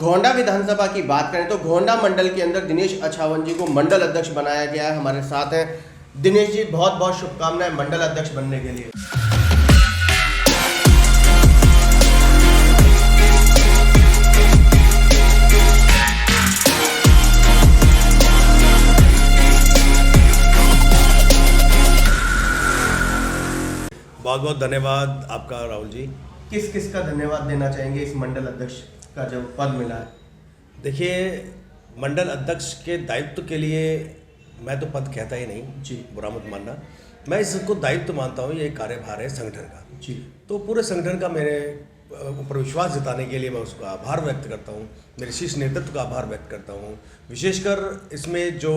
गोंडा विधानसभा की बात करें तो गोंडा मंडल के अंदर दिनेश अछावन जी को मंडल अध्यक्ष बनाया गया है। हमारे साथ हैं दिनेश जी, बहुत बहुत शुभकामनाएं मंडल अध्यक्ष बनने के लिए। बहुत बहुत धन्यवाद आपका राहुल जी। किस किस का धन्यवाद देना चाहेंगे इस मंडल अध्यक्ष का जो पद मिला है? देखिए, मंडल अध्यक्ष के दायित्व के लिए मैं तो पद कहता ही नहीं जी, बुरा मत मानना। मैं इसको दायित्व मानता हूँ, ये कार्यभार है संगठन का जी। तो पूरे संगठन का मेरे ऊपर विश्वास जताने के लिए मैं उसका आभार व्यक्त करता हूँ, मेरे शीर्ष नेतृत्व का आभार व्यक्त करता हूँ। विशेषकर इसमें जो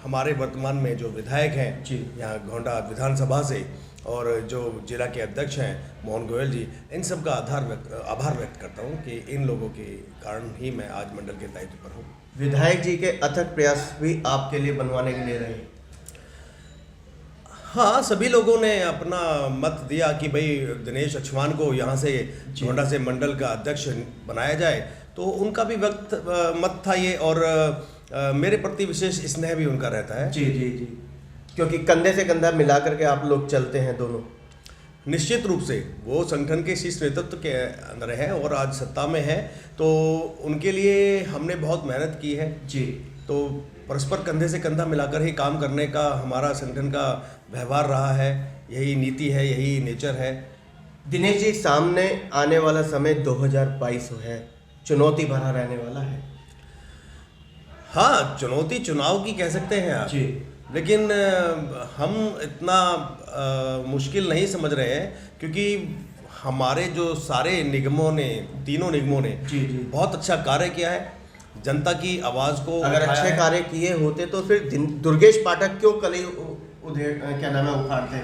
हमारे वर्तमान में जो विधायक हैं जी, यहाँ गोंडा विधानसभा से और जो जिला के अध्यक्ष हैं मोहन गोयल जी, इन सब का आभार व्यक्त करता हूँ कि इन लोगों के कारण ही मैं आज मंडल के दायित्व पर हूँ। विधायक जी के अथक प्रयास भी आपके लिए बनवाने के लिए रहे। हाँ, सभी लोगों ने अपना मत दिया कि भाई दिनेश अछवान को यहाँ से गोंडा से मंडल का अध्यक्ष बनाया जाए, तो उनका भी मत था ये, और मेरे प्रति विशेष स्नेह भी उनका रहता है। जी जी जी, क्योंकि कंधे से कंधा मिला करके आप लोग चलते हैं दोनों। निश्चित रूप से वो संगठन के शीर्ष नेतृत्व के अंदर है और आज सत्ता में है, तो उनके लिए हमने बहुत मेहनत की है जी। तो परस्पर कंधे से कंधा मिलाकर ही काम करने का हमारा संगठन का व्यवहार रहा है, यही नीति है, यही नेचर है। दिनेश जी, सामने आने वाला समय 2022 है, चुनौती भरा रहने वाला है। हाँ, चुनौती चुनाव की कह सकते हैं आप जी, लेकिन हम इतना मुश्किल नहीं समझ रहे हैं, क्योंकि हमारे जो सारे निगमों ने, तीनों निगमों ने जी जी, बहुत अच्छा कार्य किया है, जनता की आवाज़ को अगर उठाया अच्छे है। कार्य किए होते तो फिर दुर्गेश पाठक क्यों कली क्या नाम है उखाड़ते?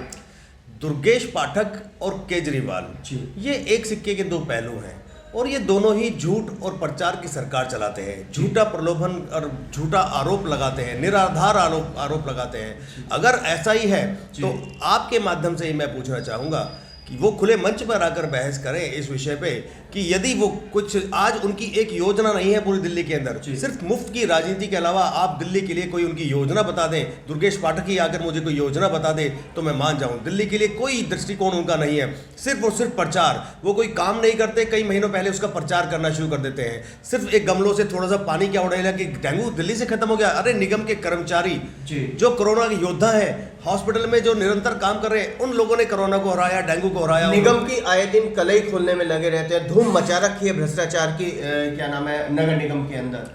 दुर्गेश पाठक और केजरीवाल जी, ये एक सिक्के के दो पहलू हैं, और ये दोनों ही झूठ और प्रचार की सरकार चलाते हैं, झूठा प्रलोभन और झूठा आरोप लगाते हैं, निराधार आरोप लगाते हैं। अगर ऐसा ही है तो आपके माध्यम से ही मैं पूछना चाहूँगा कि वो खुले मंच पर आकर बहस करें इस विषय पे कि यदि वो कुछ, आज उनकी एक योजना नहीं है पूरी दिल्ली के अंदर, सिर्फ मुफ्त की राजनीति के अलावा आप दिल्ली के लिए कोई उनकी योजना बता दें, दुर्गेश पाठक ही आकर मुझे कोई योजना बता दे तो मैं मान जाऊं। दिल्ली के लिए कोई दृष्टिकोण उनका नहीं है, सिर्फ और सिर्फ प्रचार। वो कोई काम नहीं करते, कई महीनों पहले उसका प्रचार करना शुरू कर देते हैं। सिर्फ एक गमलों से थोड़ा सा पानी क्या उड़ेगा कि डेंगू दिल्ली से खत्म हो गया। अरे निगम के कर्मचारी जो कोरोना के योद्धा है, हॉस्पिटल में जो निरंतर काम कर रहे हैं, उन लोगों ने कोरोना को हराया, डेंगू को हराया। निगम की आए दिन कलई खोलने में लगे रहते हैं, धूम मचा रखी है भ्रष्टाचार की क्या नाम है नगर निगम के अंदर।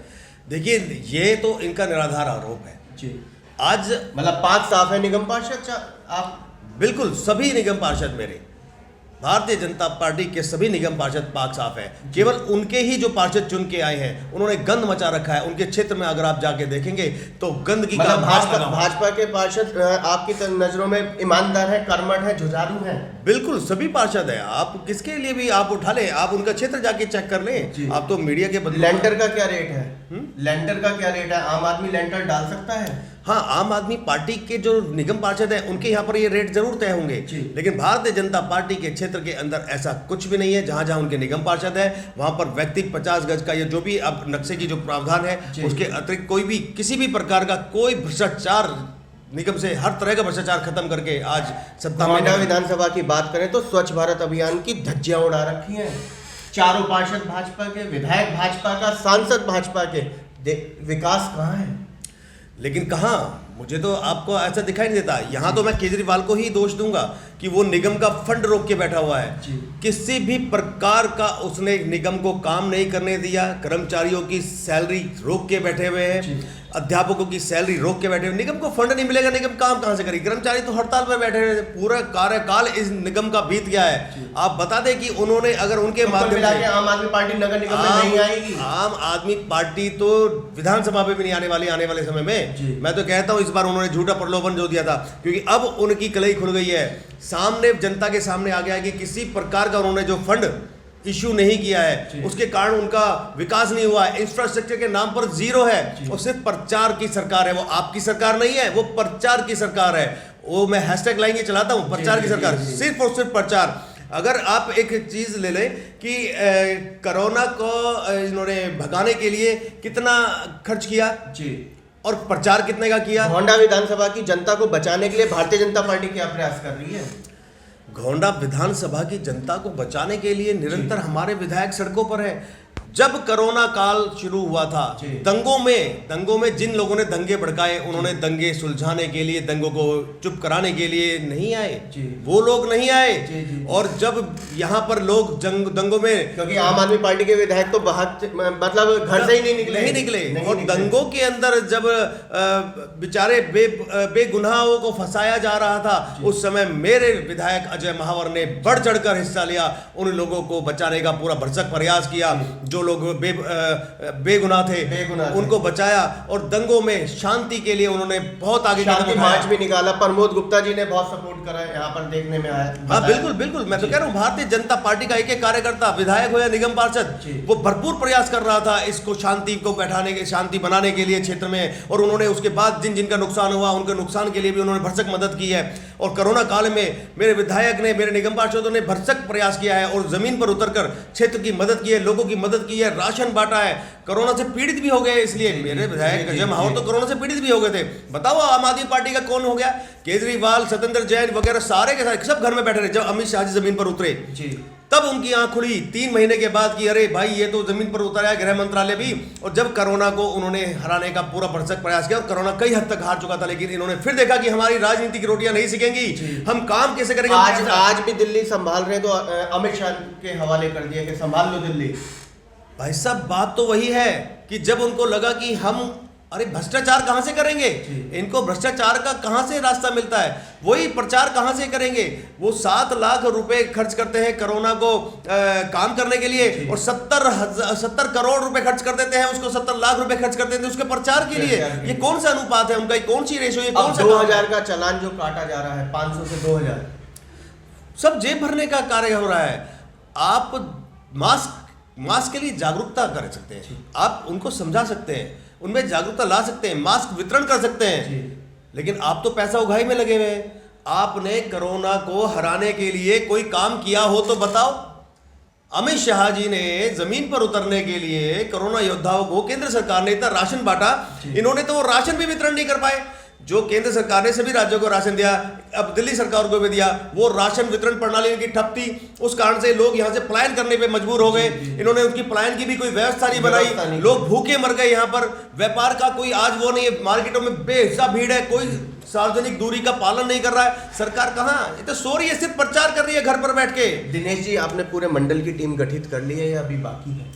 देखिए, ये तो इनका निराधार आरोप है जी। आज मतलब 5 साफ है निगम पार्षद आप? बिल्कुल, सभी निगम पार्षद मेरे भारतीय जनता पार्टी के सभी निगम पार्षद पाक साफ है। केवल उनके ही जो पार्षद चुन के आए हैं, उन्होंने गंद मचा रखा है। उनके क्षेत्र में अगर आप जाके देखेंगे तो गंदगी का भाजपा के पार्षद आपकी नजरों में ईमानदार है, कर्मठ है, जुझारू है? बिल्कुल, सभी पार्षद है। आप किसके लिए भी आप उठा लें, आप उनका क्षेत्र जाके चेक कर लें। आप तो मीडिया के बदले। लेंटर का क्या रेट है? लेंटर का क्या रेट है? आम आदमी लेंटर डाल सकता है? हाँ, आम आदमी पार्टी के जो निगम पार्षद हैं उनके यहाँ पर ये रेट जरूर तय होंगे, लेकिन भारतीय जनता पार्टी के क्षेत्र के अंदर ऐसा कुछ भी नहीं है। जहाँ जहाँ उनके निगम पार्षद है वहाँ पर व्यक्ति 50 गज का, या जो भी अब नक्शे की जो प्रावधान है उसके अतिरिक्त कोई भी किसी भी प्रकार का कोई भ्रष्टाचार, निगम से हर तरह का भ्रष्टाचार खत्म करके आज सत्ता में। विधानसभा की बात करें तो स्वच्छ भारत अभियान की धज्जियां उड़ा रखी हैं। चारों पार्षद भाजपा के, विधायक भाजपा का, सांसद भाजपा के। विकास कहाँ है? लेकिन कहाँ, मुझे तो आपको ऐसा दिखाई नहीं देता। यहाँ तो मैं केजरीवाल को ही दोष दूंगा कि वो निगम का फंड रोक के बैठा हुआ है। किसी भी प्रकार का उसने निगम को काम नहीं करने दिया। कर्मचारियों की सैलरी रोक के बैठे हुए हैं, अध्यापकों की सैलरी रोक के बैठे हुए। निगम को फंड नहीं मिलेगा, निगम काम कहाँ से करेगी? कर्मचारी तो हड़ताल पर बैठे हुए, पूरा कार्यकाल इस निगम का बीत गया है। आप बता दें कि उन्होंने अगर उनके माध्यम से आम आदमी पार्टी नगर निगम में नहीं आएगी। आम आदमी पार्टी तो विधानसभा में भी नहीं आने वाली आने वाले समय में। मैं तो कहता हूं इस बार उन्होंने झूठा प्रलोभन जो दिया था, क्योंकि अब उनकी कलई खुल गई है। सामने जनता के सामने आ गया है कि किसी प्रकार का उन्होंने जो फंड इश्यू नहीं किया है, उसके कारण उनका विकास नहीं हुआ है। इंफ्रास्ट्रक्चर के नाम पर जीरो है, और सिर्फ प्रचार की सरकार है। वो आपकी सरकार नहीं है, वो प्रचार की सरकार है। वो मैं हैशटैग लाएंगे चलाता हूं, प्रचार की सरकार, सिर्फ और सिर्फ प्रचार। अगर आप एक चीज़ ले लें कि कोरोना को इन्होंने भगाने के लिए कितना खर्च किया जी, और प्रचार कितने का किया। गोंडा विधानसभा की जनता को बचाने के लिए भारतीय जनता पार्टी क्या प्रयास कर रही है? गोंडा विधानसभा की जनता को बचाने के लिए निरंतर हमारे विधायक सड़कों पर है। जब कोरोना काल शुरू हुआ था, जी। दंगों में जिन लोगों ने दंगे भड़काए, उन्होंने दंगे सुलझाने के लिए, दंगों को चुप कराने के लिए नहीं आए, जी। वो लोग नहीं आए। जी, जी। और जब यहाँ पर लोग दंगों में, क्योंकि आम आदमी पार्टी के विधायक तो मतलब घर से ही नहीं निकले और दंगों के अंदर जब बेचारे बेगुनाहों को फंसाया जा रहा था, उस समय मेरे विधायक अजय महावर ने बढ़ चढ़कर हिस्सा लिया, उन लोगों को बचाने का पूरा भरसक प्रयास किया। जो लोग बेगुनाह थे उनको बचाया और दंगों में शांति के लिए उन्होंने बहुत आगे शांति मार्च भी निकाला। प्रमोद गुप्ता जी ने बहुत सपोर्ट करा, यहाँ पर देखने में आया। हाँ बिल्कुल, मैं तो कह रहा हूँ भारतीय जनता पार्टी का एक कार्यकर्ता, विधायक हो या निगम पार्षद, वो भरपूर प्रयास कर रहा था इसको शांति को शांति बनाने के लिए क्षेत्र में। और उन्होंने उसके बाद जिनका नुकसान हुआ, उनके नुकसान के लिए भी उन्होंने भरसक मदद की है। और कोरोना काल में मेरे विधायक ने, मेरे निगम पार्षदों ने भरसक प्रयास किया है और जमीन पर उतरकर क्षेत्र की मदद की है, लोगों की मदद की है, राशन बांटा है। कोरोना से पीड़ित भी हो गए, इसलिए मेरे विधायक अजय महावर तो कोरोना से पीड़ित भी हो गए थे। बताओ आम आदमी पार्टी का कौन हो गया? केजरीवाल, सत्येंद्र जैन वगैरह सारे के सारे सब घर में बैठे रहे। जब अमित शाह जी जमीन पर उतरे जी, तब उनकी आंख खुली 3 महीने के बाद कि अरे भाई ये तो जमीन पर उतर आया, गृह मंत्रालय भी। और जब कोरोना को उन्होंने हराने का पूरा भरसक प्रयास किया और कोरोना कई हद तक हार चुका था, लेकिन इन्होंने फिर देखा कि हमारी राजनीति की रोटियां नहीं सिकेंगी, हम काम कैसे करेंगे। आज भी दिल्ली संभाल रहे तो अमित शाह के हवाले कर दिया कि संभाल लो दिल्ली। भाई साहब बात तो वही है कि जब उनको लगा कि हम अरे भ्रष्टाचार कहां से करेंगे, इनको भ्रष्टाचार का कहां से रास्ता मिलता है, वही प्रचार कहां से करेंगे। वो 7 लाख रुपए खर्च करते हैं कोरोना को काम करने के लिए और 70 करोड़ रुपए खर्च कर देते हैं, उसको 70 लाख रुपए खर्च कर देते हैं उसके प्रचार के लिए। ये कौन सा अनुपात है उनका, कौन सी रेशो, ये कौन सा 2000 का चालान जो काटा जा रहा है, 500 से 2000, सब जेब भरने का कार्य हो रहा है। आप मास्क के लिए जागरूकता कर सकते हैं, आप उनको समझा सकते हैं, उनमें जागरूकता ला सकते हैं, मास्क वितरण कर सकते हैं, लेकिन आप तो पैसा उगाही में लगे हुए हैं। आपने कोरोना को हराने के लिए कोई काम किया हो तो बताओ। अमित शाह जी ने जमीन पर उतरने के लिए कोरोना योद्धाओं को केंद्र सरकार ने इतना राशन बांटा, इन्होंने तो वो राशन भी वितरण नहीं कर पाए। जो केंद्र सरकार ने सभी राज्यों को राशन दिया, अब दिल्ली सरकार को भी दिया, वो राशन वितरण प्रणाली इनकी ठप थी, उस कारण से लोग यहाँ से पलायन करने पे मजबूर हो गए। इन्होंने उनकी पलायन की भी कोई व्यवस्था नहीं बनाई, लोग भूखे मर गए। यहाँ पर व्यापार का कोई आज वो नहीं है, मार्केटों में बेहिसाब भीड़ है, कोई सार्वजनिक दूरी का पालन नहीं कर रहा है। सरकार कहाँ, ये तो सो रही है, सिर्फ प्रचार कर रही है घर पर बैठ के। दिनेश जी, आपने पूरे मंडल की टीम गठित कर ली है या अभी बाकी है?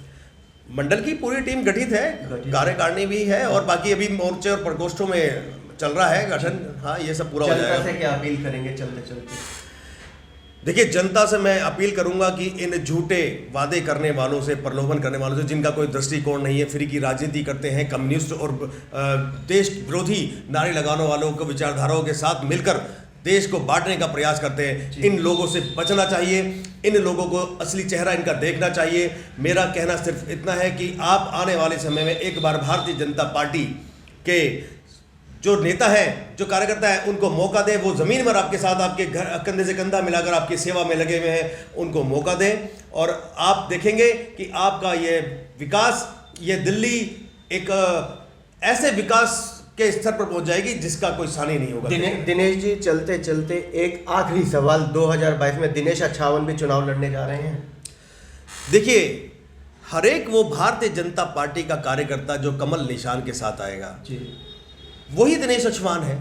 मंडल की पूरी टीम गठित है, कार्यकारिणी भी है और बाकी अभी मोर्चे और प्रकोष्ठों में चल रहा है गठन। हाँ, ये सब पूरा हो जाएगा। जनता से क्या अपील करेंगे चलते चलते? देखिए, जनता से मैं अपील करूंगा कि इन झूठे वादे करने वालों से, प्रलोभन करने वालों से, जिनका कोई दृष्टिकोण नहीं है, फ्री की राजनीति करते हैं, कम्युनिस्ट और देश विरोधी नारे लगाने वालों को विचारधाराओं के साथ मिलकर देश को बांटने का प्रयास करते हैं, इन लोगों से बचना चाहिए। इन लोगों को असली चेहरा इनका देखना चाहिए। मेरा कहना सिर्फ इतना है कि आप आने वाले समय में एक बार भारतीय जनता पार्टी के जो नेता है, जो कार्यकर्ता है, उनको मौका दें। वो ज़मीन पर आपके साथ, आपके घर कंधे से कंधा मिलाकर आपकी सेवा में लगे हुए हैं, उनको मौका दें और आप देखेंगे कि आपका ये विकास, ये दिल्ली एक ऐसे विकास के स्तर पर पहुंच जाएगी जिसका कोई सानी नहीं होगा। दिनेश जी, चलते चलते एक आखिरी सवाल, 2022 में दिनेश अच्छावन भी चुनाव लड़ने जा रहे हैं। देखिए, हर एक वो भारतीय जनता पार्टी का कार्यकर्ता जो कमल निशान के साथ आएगा जी, वही दिनेश अच्छावन है,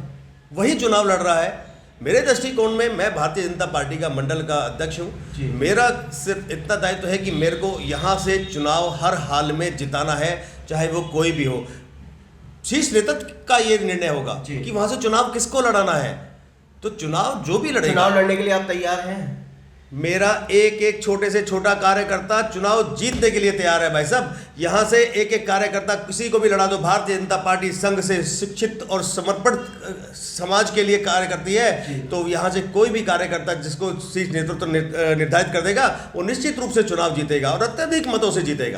वही चुनाव लड़ रहा है। मेरे दृष्टिकोण में, मैं भारतीय जनता पार्टी का मंडल का अध्यक्ष हूँ। मेरा सिर्फ इतना दायित्व है कि मेरे को यहाँ से चुनाव हर हाल में जिताना है, चाहे वो कोई भी हो। शीर्ष नेतृत्व का ये निर्णय होगा कि वहाँ से चुनाव किसको लड़ाना है। तो चुनाव जो भी लड़ेगा, चुनाव लड़ने के लिए आप तैयार हैं? मेरा एक एक छोटे से छोटा कार्यकर्ता चुनाव जीतने के लिए तैयार है भाई साहब। यहाँ से एक एक कार्यकर्ता किसी को भी लड़ा दो। भारतीय जनता पार्टी संघ से शिक्षित और समर्पित समाज के लिए कार्य करती है, तो यहाँ से कोई भी कार्यकर्ता जिसको शीर्ष नेतृत्व निर्धारित कर देगा, वो निश्चित रूप से चुनाव जीतेगा और अत्यधिक मतों से जीतेगा।